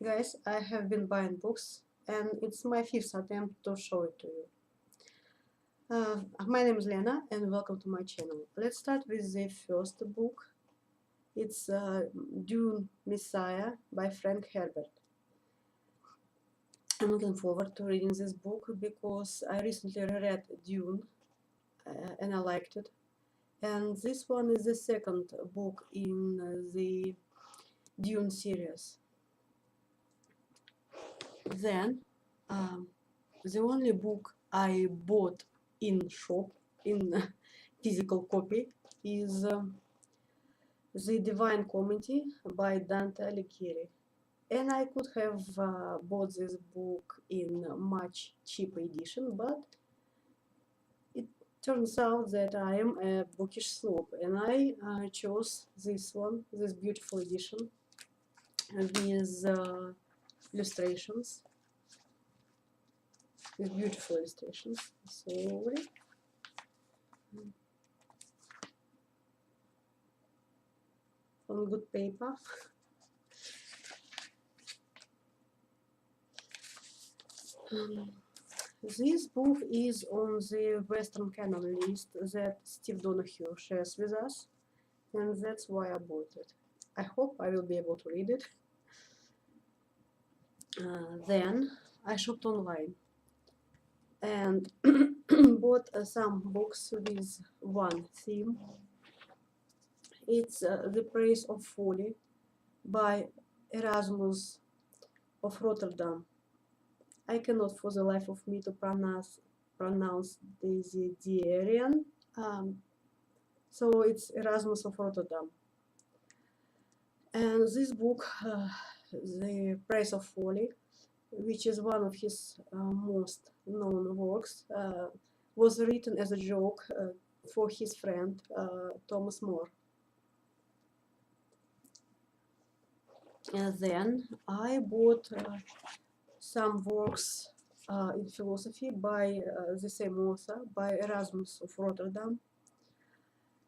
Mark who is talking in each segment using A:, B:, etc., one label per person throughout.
A: Guys, I have been buying books and it's my fifth attempt to show it to you. My name is Lena and welcome to my channel. Let's start with the first book. It's Dune Messiah by Frank Herbert. I'm looking forward to reading this book because I recently read Dune and I liked it. And this one is the second book in the Dune series. Then the only book I bought in shop in physical copy is The Divine Comedy by Dante Alighieri, and I could have bought this book in a much cheaper edition, but it turns out that I am a bookish snob and I chose this one, this beautiful edition with illustrations. With beautiful illustrations. Sorry. On good paper. This book is on the Western canon list that Steve Donahue shares with us, and that's why I bought it. I hope I will be able to read it. Then I shopped online and bought some books with one theme. It's The Praise of Folly by Erasmus of Rotterdam. I cannot for the life of me to pronounce Desideri, so it's Erasmus of Rotterdam. And this book, The Praise of Folly, which is one of his most known works, was written as a joke for his friend Thomas More. And then I bought some works in philosophy by the same author, by Erasmus of Rotterdam.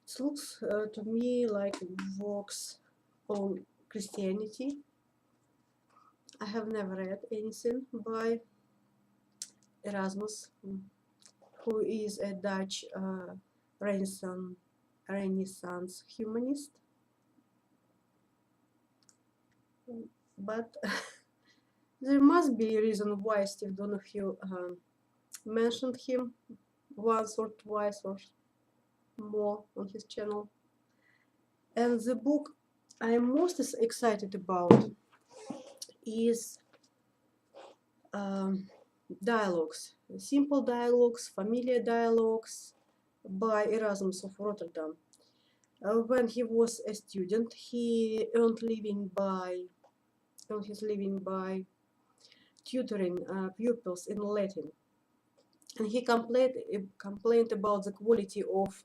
A: It looks to me like works on Christianity. I have never read anything by Erasmus, who is a Dutch Renaissance humanist. But there must be a reason why Steve Donahue mentioned him once or twice or more on his channel. And the book I'm most excited about is dialogues, simple dialogues, familiar dialogues by Erasmus of Rotterdam. When he was a student, he earned his living by tutoring pupils in Latin, and he complained about the quality of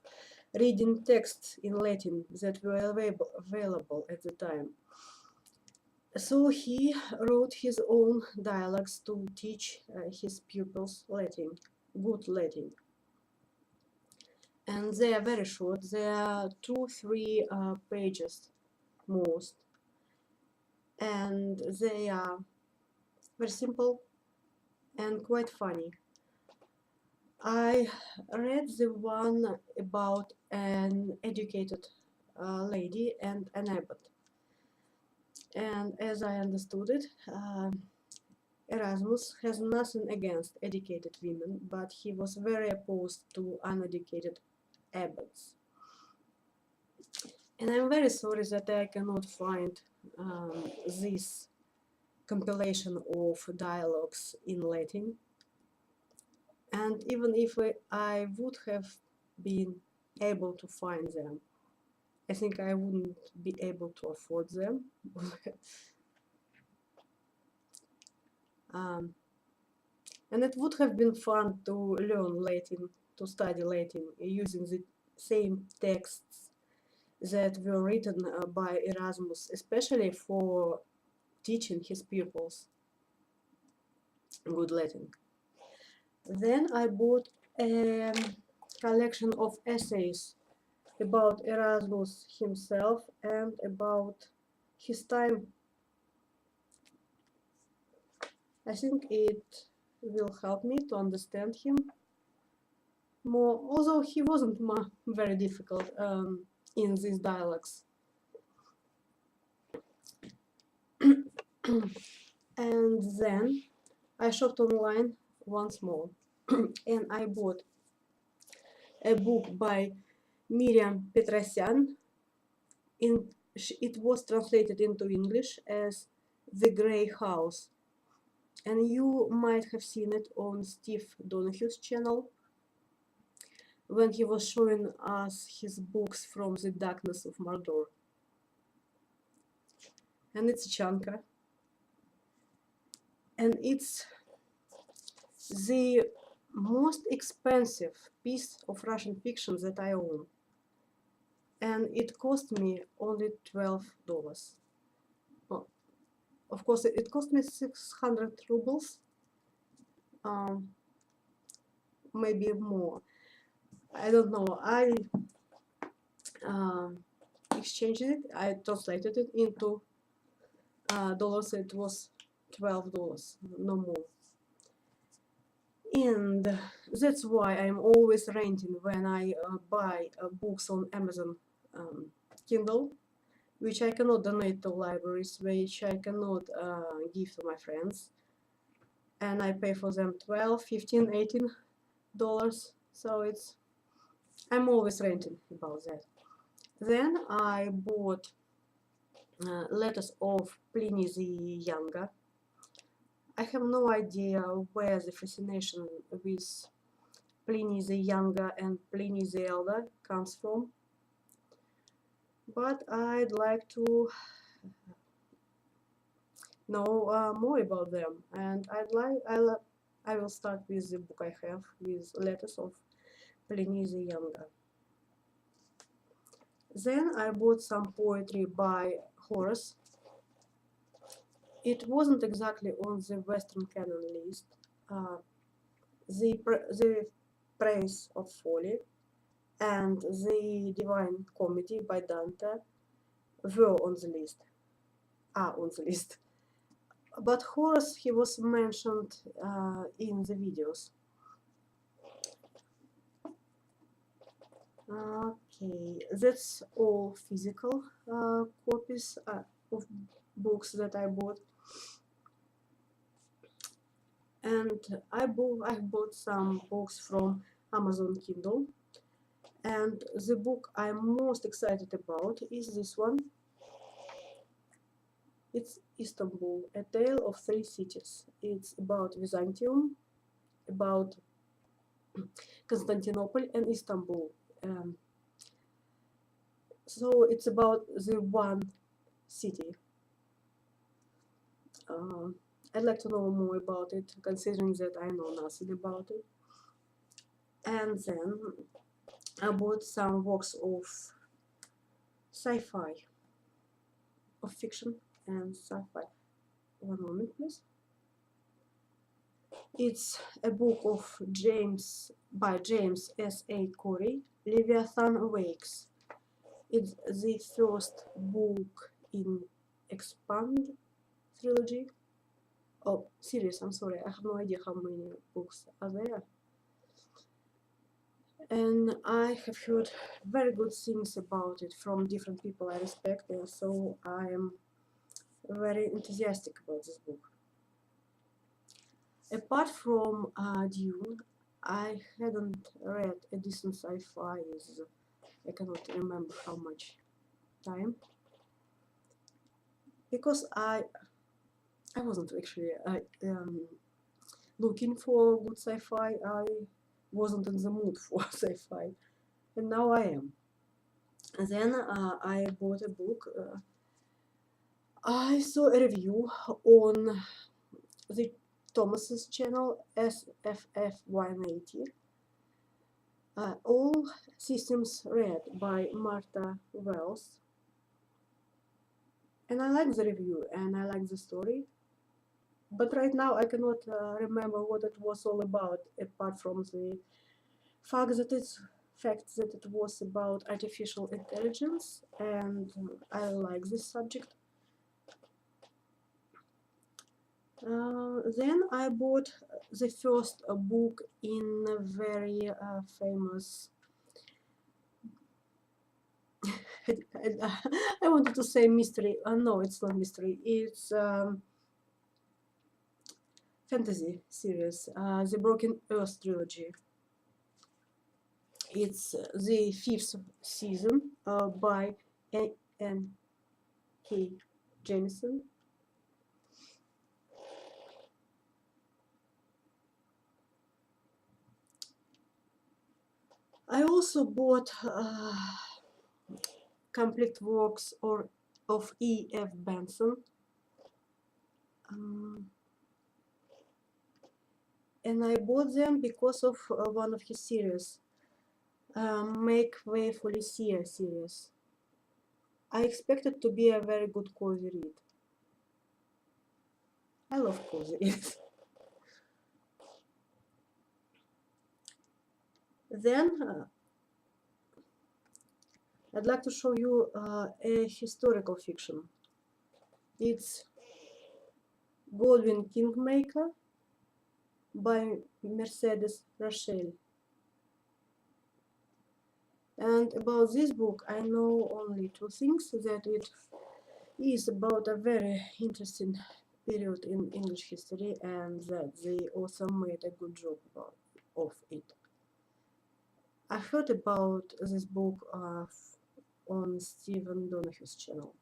A: reading texts in Latin that were available at the time. So he wrote his own dialogues to teach his pupils Latin, good Latin. And they are very short. They are 2-3 pages most, and they are very simple and quite funny. I read the one about an educated lady and an abbot, and as I understood it, Erasmus has nothing against educated women, but he was very opposed to uneducated abbots. And I'm very sorry that I cannot find this compilation of dialogues in Latin. And even if I would have been able to find them, I think I wouldn't be able to afford them. And it would have been fun to learn Latin, to study Latin using the same texts that were written by Erasmus, especially for teaching his pupils good Latin. Then I bought a collection of essays about Erasmus himself and about his time I think it will help me to understand him more, although he wasn't very difficult in these dialogues. And then I shopped online once more and I bought a book by Mariam Petrosyan. It was translated into English as The Grey House, and you might have seen it on Steve Donahue's channel when he was showing us his books from the darkness of Mordor. And it's a chunker, and it's the most expensive piece of Russian fiction that I own, and it cost me only $12. Well, of course, it cost me 600 rubles, maybe more. I don't know. I exchanged it. I translated it into dollars. It was $12, no more. And that's why I'm always renting when I buy books on Amazon Kindle, which I cannot donate to libraries, which I cannot give to my friends, and I pay for them $12, $15, $18. So I'm always renting about that. Then I bought letters of Pliny the Younger. I have no idea where the fascination with Pliny the Younger and Pliny the Elder comes from, but I'd like to know more about them, and I will start with the book I have with letters of Pliny the Younger. Then I bought some poetry by Horace. It wasn't exactly on the Western canon list. The Praise of Folly and the Divine Comedy by Dante were on the list. But Horace, he was mentioned in the videos. Okay, that's all physical copies of books that I bought. And I bought some books from Amazon Kindle. And the book I'm most excited about is this one. It's Istanbul, A Tale of Three Cities. It's about Byzantium, about Constantinople and Istanbul. So it's about the one city. I'd like to know more about it, considering that I know nothing about it. And then I bought some works of sci-fi, of fiction and sci-fi. One moment, please. It's a book of by James S.A. Corey, Leviathan Awakes. It's the first book in Expanse trilogy. Oh, series, I'm sorry, I have no idea how many books are there. And I have heard very good things about it from different people I respect, and so I am very enthusiastic about this book. Apart from Dune, I hadn't read a decent sci-fi with, I cannot remember how much time, because I wasn't actually looking for good sci-fi. I wasn't in the mood for sci-fi, and now I am. And then I bought a book. I saw a review on the Thomas's channel, SFF180. All Systems Read by Martha Wells. And I like the review and I like the story. But right now I cannot remember what it was all about, apart from the fact that it was about artificial intelligence, and I like this subject. Then I bought the first book in a very famous. I wanted to say mystery. No, it's not mystery. It's fantasy series, the Broken Earth trilogy. It's the 5th season by N.K. Jemisin. I also bought complete works of E.F. Benson. And I bought them because of one of his series, Make Way for Lucia series. I expect it to be a very good cozy read. I love cozy reads. Then I'd like to show you a historical fiction. It's Godwine Kingmaker by Mercedes Rochelle. And about this book, I know only two things: that it is about a very interesting period in English history, and that the author made a good job of it. I heard about this book on Stephen Donahue's channel,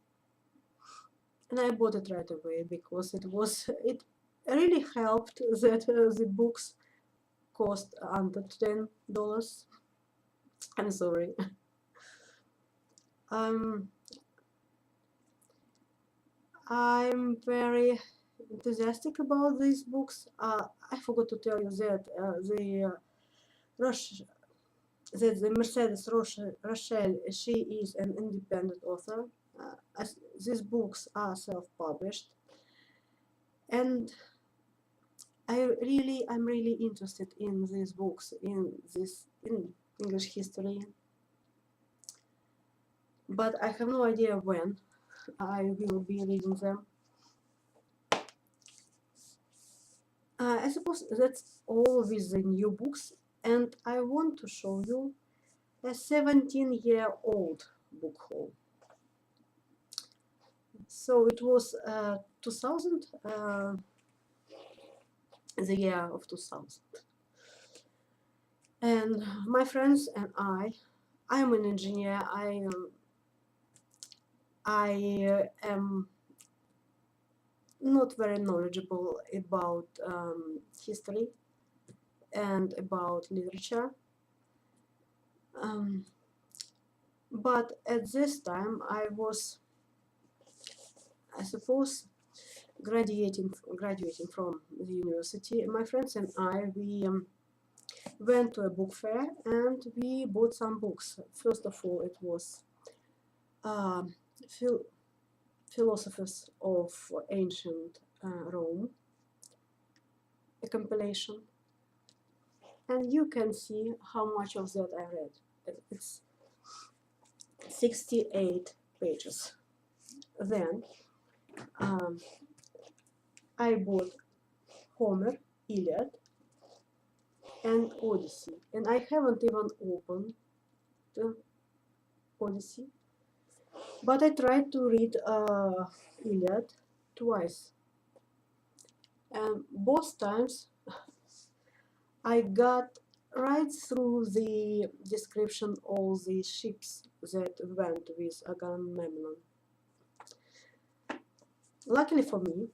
A: and I bought it right away because it really helped that the books cost under $10. I'm sorry. I'm very enthusiastic about these books. I forgot to tell you that the Mercedes Rochelle, she is an independent author. These books are self-published, and I'm really interested in these books, in English history, but I have no idea when I will be reading them. I suppose that's all with the new books, and I want to show you a 17-year-old book haul. So it was 2000, the year of 2000. And my friends and I'm an engineer. I am not very knowledgeable about history and about literature. But at this time I was, I suppose, graduating from the university. My friends and we went to a book fair and we bought some books. First of all, it was Philosophers of Ancient Rome, a compilation, and you can see how much of that I read. It's 68 pages. Then I bought Homer, Iliad, and Odyssey, and I haven't even opened the Odyssey, but I tried to read Iliad twice, and both times I got right through the description all the ships that went with Agamemnon. Luckily for me,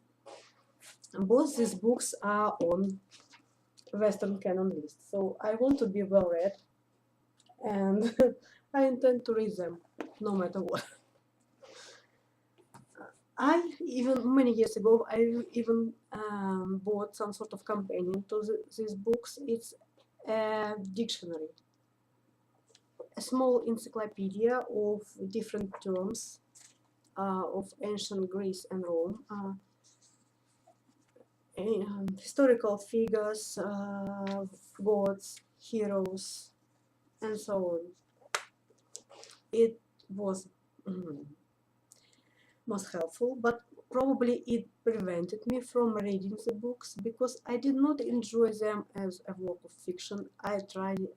A: both these books are on Western canon list, so I want to be well read, and I intend to read them no matter what. Many years ago, I even bought some sort of companion to these books. It's a dictionary, a small encyclopedia of different terms of ancient Greece and Rome, historical figures, gods, heroes, and so on. It was most helpful, but probably it prevented me from reading the books because I did not enjoy them as a work of fiction. I tried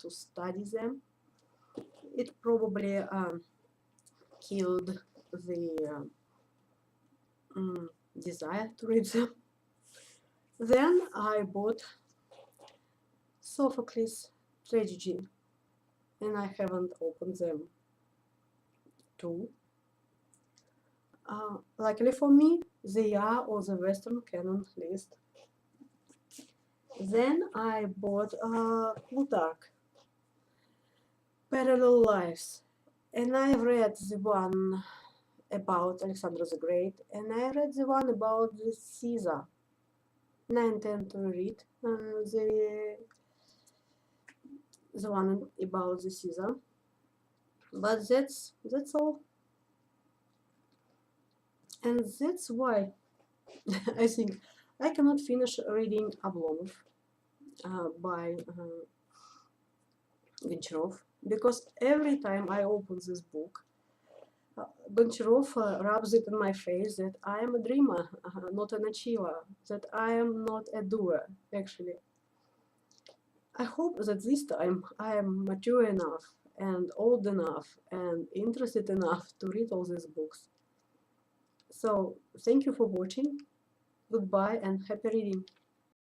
A: to study them. It probably killed the desire to read them. Then I bought Sophocles' tragedy, and I haven't opened them too. Luckily for me, they are on the Western canon list. Then I bought Plutarch, Parallel Lives, and I read the one about Alexander the Great, and I read the one about the Caesar. And I intend to read the one about the Caesar. But that's all. And that's why I think I cannot finish reading Oblomov by Goncharov, because every time I open this book, Goncharov rubs it in my face that I am a dreamer, not an achiever, that I am not a doer, actually. I hope that this time I am mature enough and old enough and interested enough to read all these books. So, thank you for watching. Goodbye and happy reading.